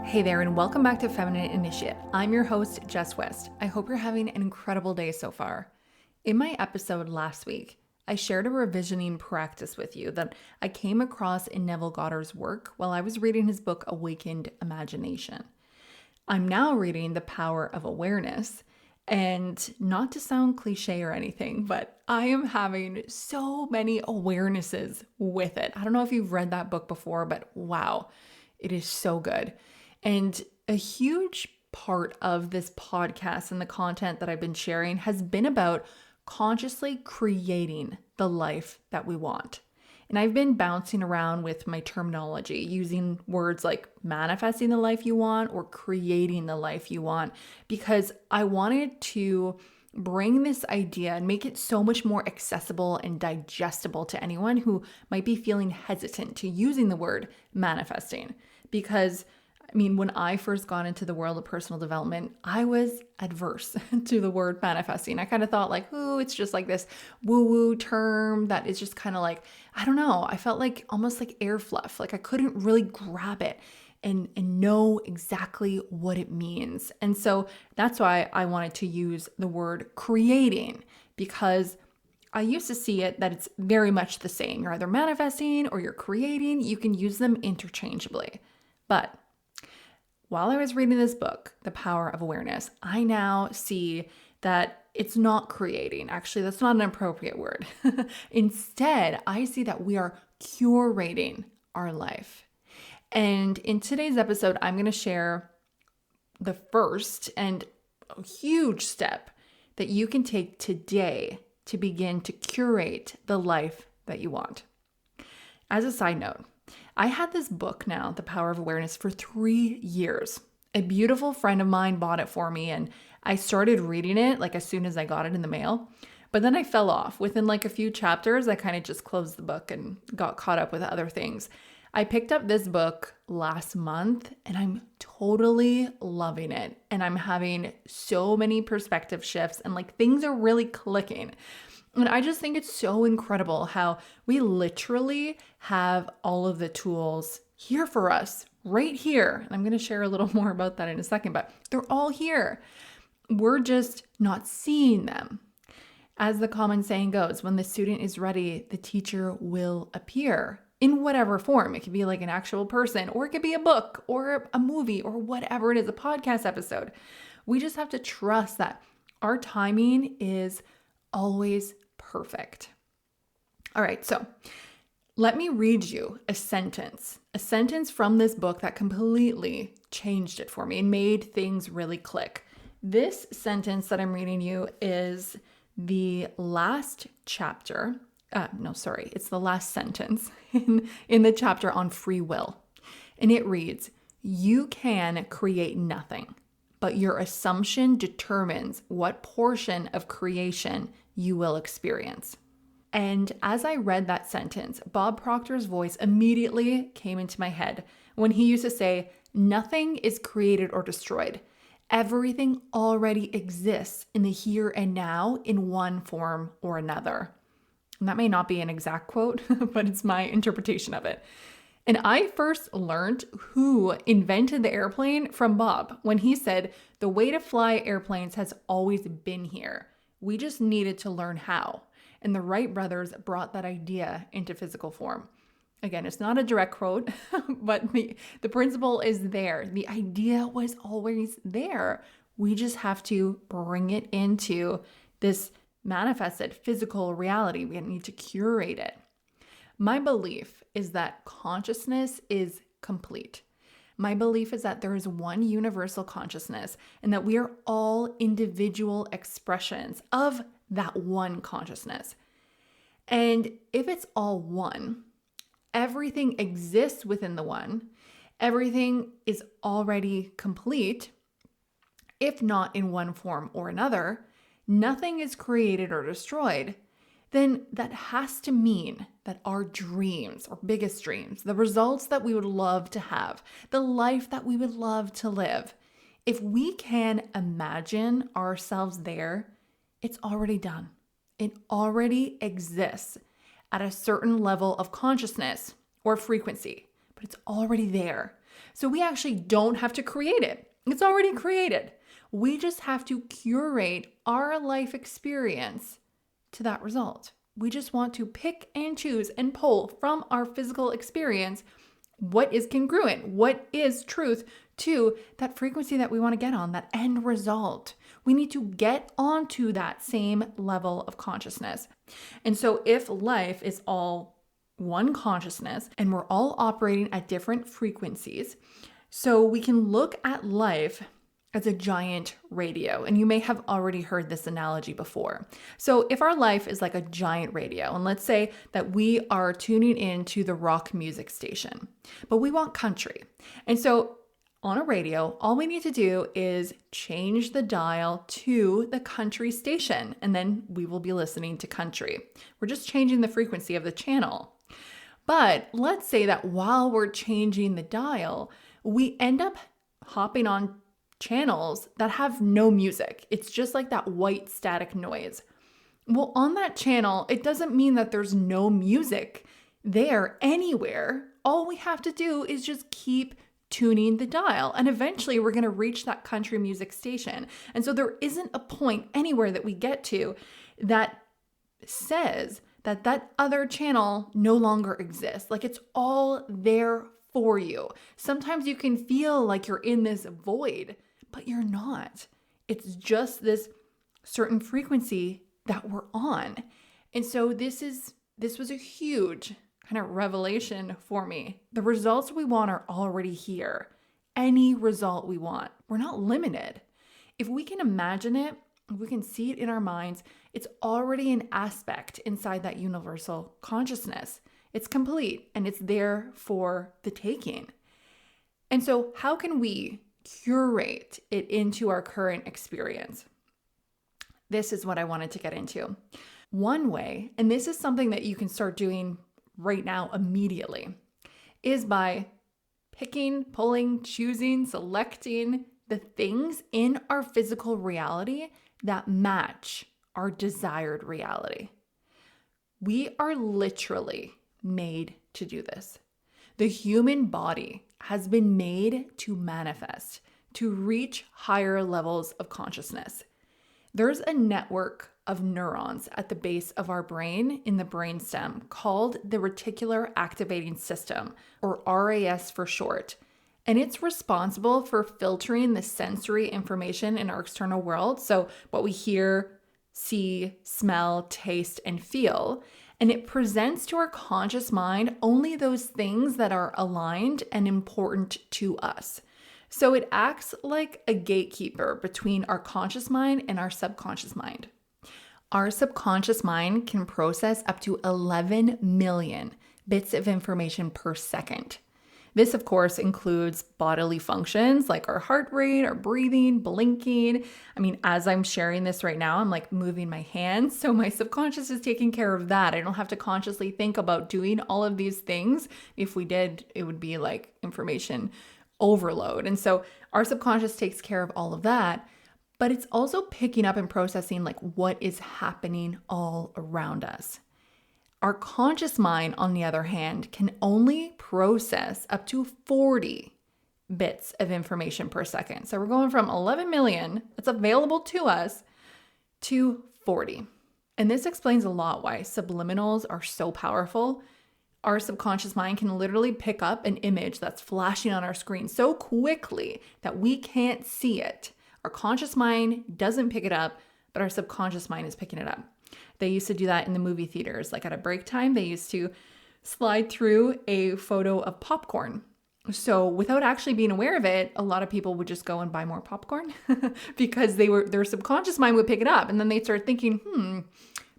Hey there, and welcome back to Feminine Initiate. I'm your host, Jess West. I hope you're having an incredible day so far. In my episode last week, I shared a revisioning practice with you that I came across in Neville Goddard's work while I was reading his book, Awakened Imagination. I'm now reading The Power of Awareness, and not to sound cliche or anything, but I am having so many awarenesses with it. I don't know if you've read that book before, but wow, it is so good. And a huge part of this podcast and the content that I've been sharing has been about consciously creating the life that we want. And I've been bouncing around with my terminology, using words like manifesting the life you want or creating the life you want, because I wanted to bring this idea and make it so much more accessible and digestible to anyone who might be feeling hesitant to using the word manifesting. Because when I first got into the world of personal development, I was adverse to the word manifesting. I kind of thought it's just like this woo-woo term that is just kind of like, I don't know. I felt like almost like air fluff. Like I couldn't really grab it and know exactly what it means. And so that's why I wanted to use the word creating, because I used to see it that it's very much the same. You're either manifesting or you're creating. You can use them interchangeably. But while I was reading this book, The Power of Awareness, I now see that it's not creating. Actually, that's not an appropriate word. Instead, I see that we are curating our life. And in today's episode, I'm going to share the first and a huge step that you can take today to begin to curate the life that you want. As a side note, I had this book now, The Power of Awareness, for 3 years. A beautiful friend of mine bought it for me, and I started reading it as soon as I got it in the mail. But then I fell off. Within a few chapters, I kind of just closed the book and got caught up with other things. I picked up this book last month, and I'm totally loving it. And I'm having so many perspective shifts, and things are really clicking. And I just think it's so incredible how we literally have all of the tools here for us right here. And I'm going to share a little more about that in a second, but they're all here. We're just not seeing them. As the common saying goes, when the student is ready, the teacher will appear in whatever form. It could be like an actual person, or it could be a book or a movie or whatever it is, a podcast episode. We just have to trust that our timing is always perfect. All right, so let me read you a sentence from this book that completely changed it for me and made things really click. This sentence that I'm reading you is the last chapter. It's the last sentence in the chapter on free will. And it reads, "You can create nothing, but your assumption determines what portion of creation you will experience." And as I read that sentence, Bob Proctor's voice immediately came into my head when he used to say, "Nothing is created or destroyed. Everything already exists in the here and now in one form or another." And that may not be an exact quote, but it's my interpretation of it. And I first learned who invented the airplane from Bob when he said, "The way to fly airplanes has always been here. We just needed to learn how." And the Wright brothers brought that idea into physical form. Again, it's not a direct quote, but the principle is there. The idea was always there. We just have to bring it into this manifested physical reality. We need to curate it. My belief is that consciousness is complete. My belief is that there is one universal consciousness and that we are all individual expressions of that one consciousness. And if it's all one, everything exists within the one, everything is already complete, if not in one form or another, nothing is created or destroyed, then that has to mean that our dreams, our biggest dreams, the results that we would love to have, the life that we would love to live, if we can imagine ourselves there, it's already done. It already exists at a certain level of consciousness or frequency, but it's already there. So we actually don't have to create it. It's already created. We just have to curate our life experience to that result. We just want to pick and choose and pull from our physical experience what is congruent, what is truth to that frequency that we want to get on, that end result. We need to get onto that same level of consciousness. And so if life is all one consciousness and we're all operating at different frequencies, so we can look at life as a giant radio. And you may have already heard this analogy before. So if our life is like a giant radio, and let's say that we are tuning into the rock music station, but we want country. And so on a radio, all we need to do is change the dial to the country station, and then we will be listening to country. We're just changing the frequency of the channel. But let's say that while we're changing the dial, we end up hopping on channels that have no music. It's just like that white static noise. Well, on that channel, it doesn't mean that there's no music there anywhere. All we have to do is just keep tuning the dial, and eventually we're going to reach that country music station. And so there isn't a point anywhere that we get to that says that that other channel no longer exists. Like, it's all there for you. Sometimes you can feel like you're in this void, but you're not. It's just this certain frequency that we're on. And so this was a huge kind of revelation for me. The results we want are already here. Any result we want. We're not limited. If we can imagine it, if we can see it in our minds, it's already an aspect inside that universal consciousness. It's complete and it's there for the taking. And so how can we curate it into our current experience? This is what I wanted to get into. One way, and this is something that you can start doing right now immediately, is by picking, pulling, choosing, selecting the things in our physical reality that match our desired reality. We are literally made to do this. The human body has been made to manifest, to reach higher levels of consciousness. There's a network of neurons at the base of our brain in the brainstem called the Reticular Activating System, or RAS for short. And it's responsible for filtering the sensory information in our external world. So what we hear, see, smell, taste, and feel. And it presents to our conscious mind only those things that are aligned and important to us. So it acts like a gatekeeper between our conscious mind and our subconscious mind. Our subconscious mind can process up to 11 million bits of information per second. This, of course, includes bodily functions like our heart rate, our breathing, blinking. I mean, as I'm sharing this right now, I'm like moving my hands. So my subconscious is taking care of that. I don't have to consciously think about doing all of these things. If we did, it would be like information overload. And so our subconscious takes care of all of that, but it's also picking up and processing like what is happening all around us. Our conscious mind, on the other hand, can only process up to 40 bits of information per second. So we're going from 11 million that's available to us to 40. And this explains a lot why subliminals are so powerful. Our subconscious mind can literally pick up an image that's flashing on our screen so quickly that we can't see it. Our conscious mind doesn't pick it up, but our subconscious mind is picking it up. They used to do that in the movie theaters. Like at a break time, they used to slide through a photo of popcorn. So without actually being aware of it, a lot of people would just go and buy more popcorn because their subconscious mind would pick it up. And then they'd start thinking,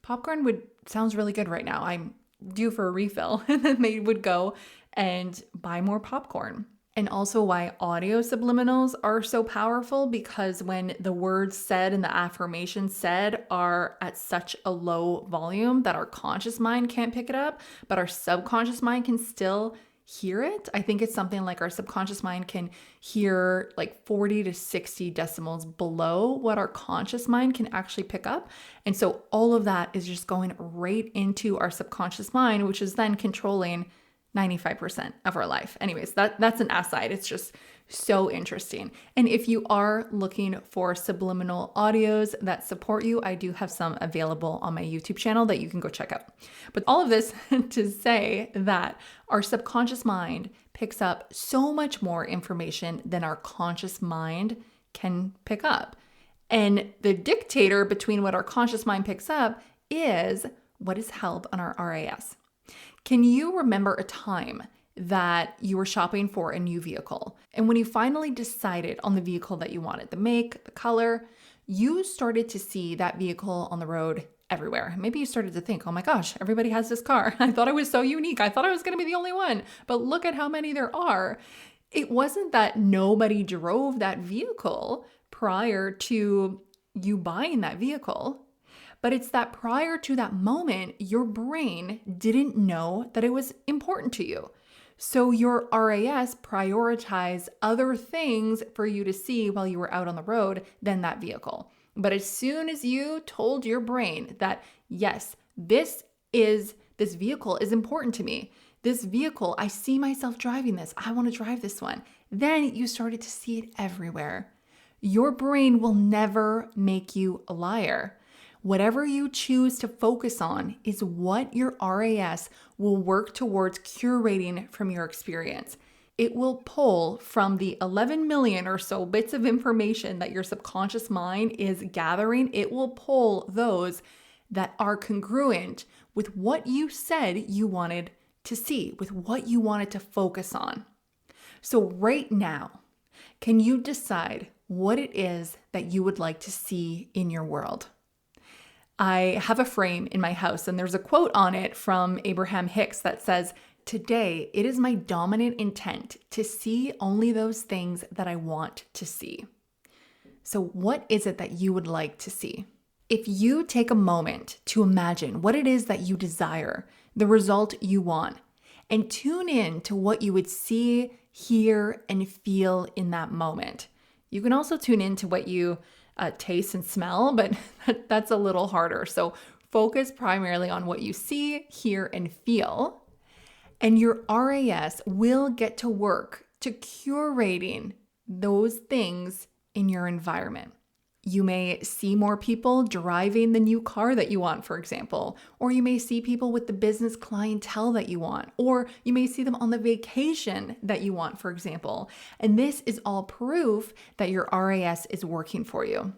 popcorn sounds really good right now. I'm due for a refill. And then they would go and buy more popcorn. And also why audio subliminals are so powerful, because when the words said and the affirmations said are at such a low volume that our conscious mind can't pick it up, but our subconscious mind can still hear it. I think it's something like our subconscious mind can hear like 40 to 60 decimals below what our conscious mind can actually pick up. And so all of that is just going right into our subconscious mind, which is then controlling 95% of our life. Anyways, that's an aside. It's just so interesting. And if you are looking for subliminal audios that support you, I do have some available on my YouTube channel that you can go check out. But all of this to say that our subconscious mind picks up so much more information than our conscious mind can pick up. And the dictator between what our conscious mind picks up is what is held on our RAS. Can you remember a time that you were shopping for a new vehicle, and when you finally decided on the vehicle that you wanted, the make, the color, you started to see that vehicle on the road everywhere? Maybe you started to think, oh my gosh, everybody has this car. I thought I was so unique. I thought I was going to be the only one, but look at how many there are. It wasn't that nobody drove that vehicle prior to you buying that vehicle, but it's that prior to that moment, your brain didn't know that it was important to you. So your RAS prioritized other things for you to see while you were out on the road than that vehicle. But as soon as you told your brain that, yes, this vehicle is important to me, this vehicle, I see myself driving this, I want to drive this one, then you started to see it everywhere. Your brain will never make you a liar. Whatever you choose to focus on is what your RAS will work towards curating from your experience. It will pull from the 11 million or so bits of information that your subconscious mind is gathering. It will pull those that are congruent with what you said you wanted to see, with what you wanted to focus on. So right now, can you decide what it is that you would like to see in your world? I have a frame in my house, and there's a quote on it from Abraham Hicks that says, "Today, it is my dominant intent to see only those things that I want to see." So what is it that you would like to see? If you take a moment to imagine what it is that you desire, the result you want, and tune in to what you would see, hear, and feel in that moment. You can also tune in to what you taste and smell, but that's a little harder. So focus primarily on what you see, hear, and feel. And your RAS will get to work to curating those things in your environment. You may see more people driving the new car that you want, for example, or you may see people with the business clientele that you want, or you may see them on the vacation that you want, for example. And this is all proof that your RAS is working for you.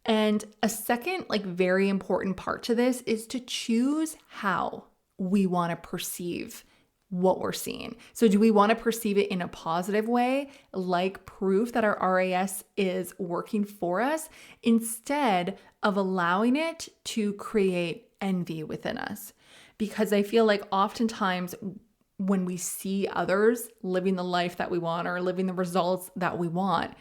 And a second, very important part to this is to choose how we want to perceive what we're seeing. So do we want to perceive it in a positive way, like proof that our RAS is working for us, instead of allowing it to create envy within us? Because I feel like oftentimes when we see others living the life that we want or living the results that we want,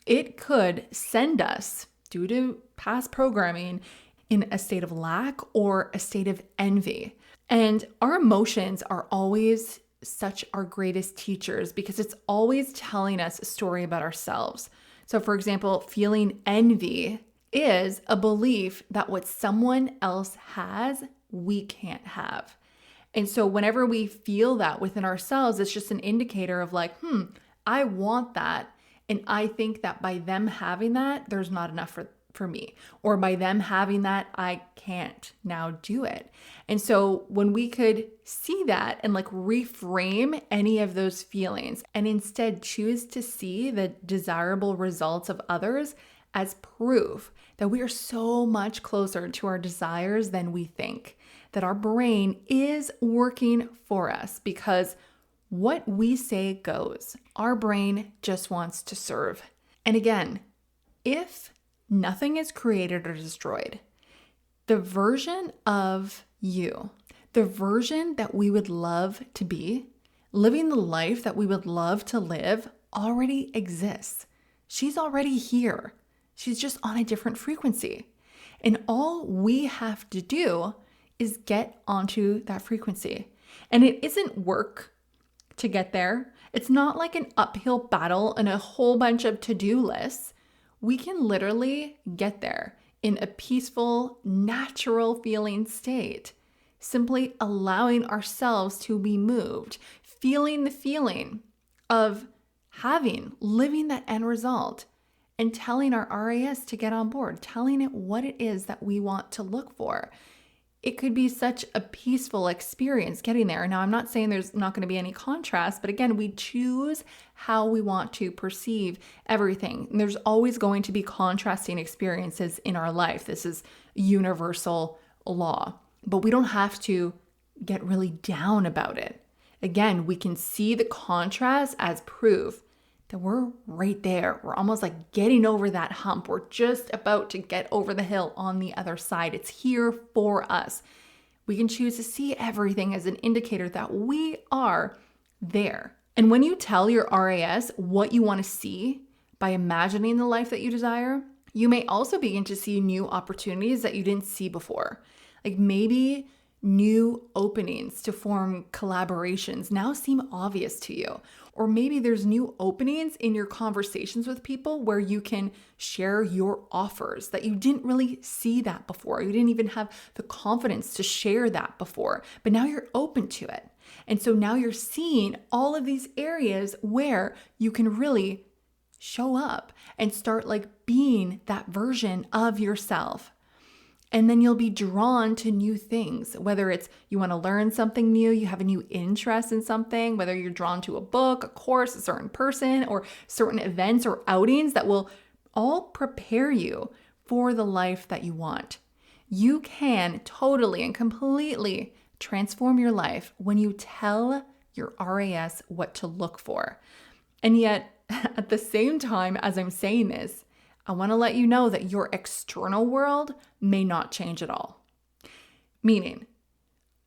it could send us, due to past programming, in a state of lack or a state of envy. And our emotions are always such our greatest teachers because it's always telling us a story about ourselves. So for example, feeling envy is a belief that what someone else has, we can't have. And so whenever we feel that within ourselves, it's just an indicator of I want that. And I think that by them having that, there's not enough for me. Or by them having that, I can't now do it. And so when we could see that and reframe any of those feelings and instead choose to see the desirable results of others as proof that we are so much closer to our desires than we think, that our brain is working for us because what we say goes. Our brain just wants to serve. And again, if nothing is created or destroyed, the version of you, the version that we would love to be, living the life that we would love to live, already exists. She's already here. She's just on a different frequency. And all we have to do is get onto that frequency. And it isn't work to get there. It's not like an uphill battle and a whole bunch of to-do lists. We can literally get there in a peaceful, natural feeling state simply allowing ourselves to be moved, feeling the feeling of living that end result, and telling our RAS to get on board, telling it what it is that we want to look for. It could be such a peaceful experience getting there. Now, I'm not saying there's not going to be any contrast, but again, we choose how we want to perceive everything. And there's always going to be contrasting experiences in our life. This is universal law, but we don't have to get really down about it. Again, we can see the contrast as proof that we're right there. We're almost like getting over that hump. We're just about to get over the hill on the other side. It's here for us. We can choose to see everything as an indicator that we are there. And when you tell your RAS what you want to see by imagining the life that you desire, you may also begin to see new opportunities that you didn't see before. Like maybe new openings to form collaborations now seem obvious to you. Or maybe there's new openings in your conversations with people where you can share your offers that you didn't really see that before. You didn't even have the confidence to share that before, but now you're open to it. And so now you're seeing all of these areas where you can really show up and start like being that version of yourself. And then you'll be drawn to new things, whether it's you want to learn something new, you have a new interest in something, whether you're drawn to a book, a course, a certain person, or certain events or outings that will all prepare you for the life that you want. You can totally and completely transform your life when you tell your RAS what to look for. And yet, at the same time as I'm saying this, I want to let you know that your external world may not change at all. Meaning,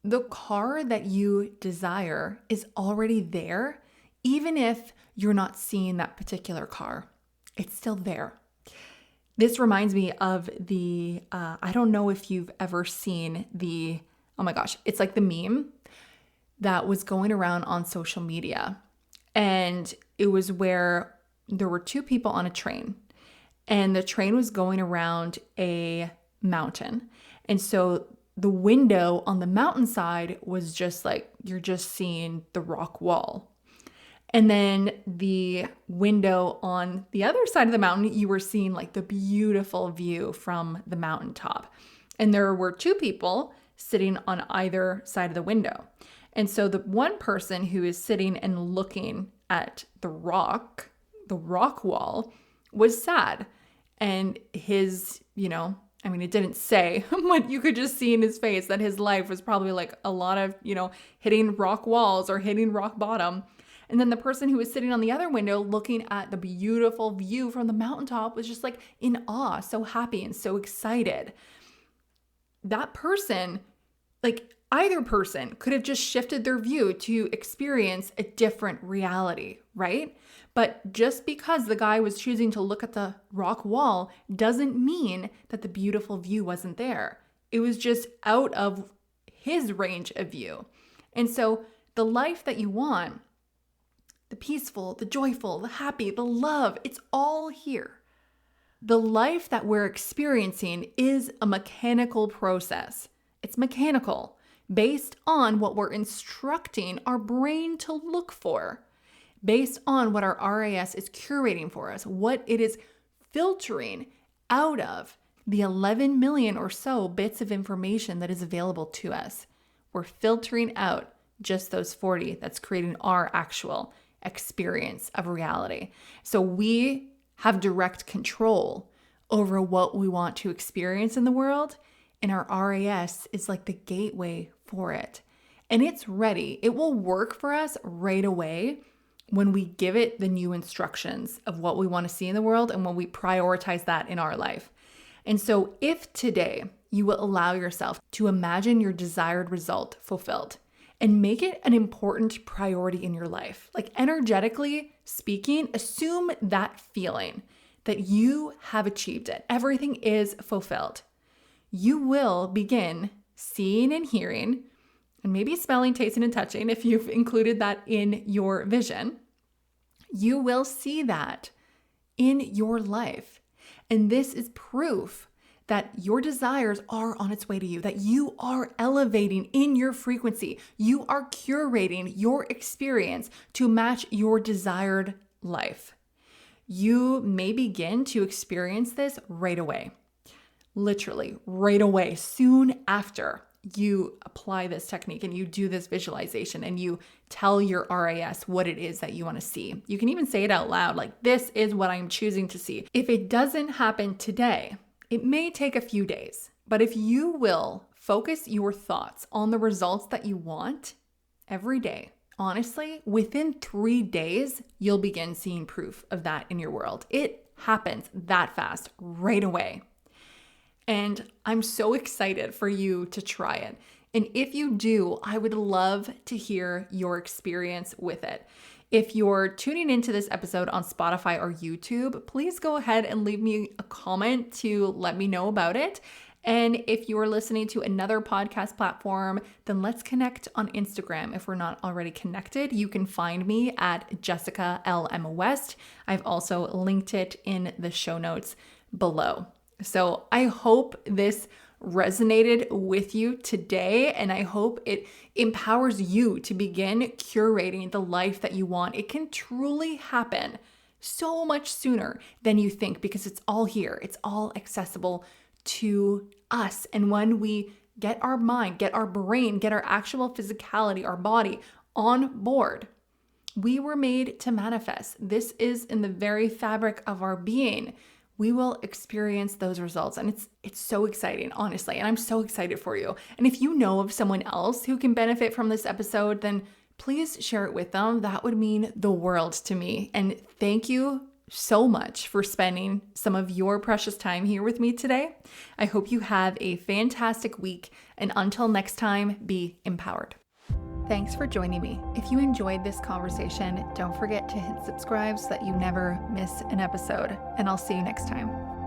the car that you desire is already there, even if you're not seeing that particular car. It's still there. This reminds me of I don't know if you've ever seen oh my gosh, it's like the meme that was going around on social media. And it was where there were two people on a train. And the train was going around a mountain. And so the window on the mountainside was just like, you're just seeing the rock wall. And then the window on the other side of the mountain, you were seeing like the beautiful view from the mountaintop. And there were two people sitting on either side of the window. And so the one person who is sitting and looking at the rock wall, was sad. And his, it didn't say, but you could just see in his face that his life was probably like a lot of, hitting rock walls or hitting rock bottom. And then the person who was sitting on the other window looking at the beautiful view from the mountaintop was just like in awe, so happy and so excited. That person, like either person, could have just shifted their view to experience a different reality, right? But just because the guy was choosing to look at the rock wall doesn't mean that the beautiful view wasn't there. It was just out of his range of view. And so the life that you want, the peaceful, the joyful, the happy, the love, it's all here. The life that we're experiencing is a mechanical process. It's mechanical, based on what we're instructing our brain to look for, based on what our RAS is curating for us, what it is filtering out of the 11 million or so bits of information that is available to us. We're filtering out just those 40 that's creating our actual experience of reality. So we have direct control over what we want to experience in the world, and our RAS is like the gateway for it. And it's ready. It will work for us right away when we give it the new instructions of what we want to see in the world and when we prioritize that in our life. And so if today you will allow yourself to imagine your desired result fulfilled and make it an important priority in your life, like energetically speaking, assume that feeling that you have achieved it. Everything is fulfilled. You will begin seeing and hearing, and maybe smelling, tasting, and touching if you've included that in your vision. You will see that in your life. And this is proof that your desires are on its way to you, that you are elevating in your frequency. You are curating your experience to match your desired life. You may begin to experience this right away. Literally right away, soon after you apply this technique and you do this visualization and you tell your RAS what it is that you want to see. You can even say it out loud, like, this is what I'm choosing to see. If it doesn't happen today, it may take a few days, but if you will focus your thoughts on the results that you want every day, honestly, within 3 days, you'll begin seeing proof of that in your world. It happens that fast, right away. And I'm so excited for you to try it. And if you do, I would love to hear your experience with it. If you're tuning into this episode on Spotify or YouTube, please go ahead and leave me a comment to let me know about it. And if you are listening to another podcast platform, then let's connect on Instagram. If we're not already connected, you can find me at Jessica L.M. West. I've also linked it in the show notes below. So I hope this resonated with you today, and I hope it empowers you to begin curating the life that you want. It can truly happen so much sooner than you think because it's all here. It's all accessible to us. And when we get our mind, get our brain, get our actual physicality, our body on board, we were made to manifest. This is in the very fabric of our being. We will experience those results. And it's so exciting, honestly. And I'm so excited for you. And if you know of someone else who can benefit from this episode, then please share it with them. That would mean the world to me. And thank you so much for spending some of your precious time here with me today. I hope you have a fantastic week. And until next time, be empowered. Thanks for joining me. If you enjoyed this conversation, don't forget to hit subscribe so that you never miss an episode, and I'll see you next time.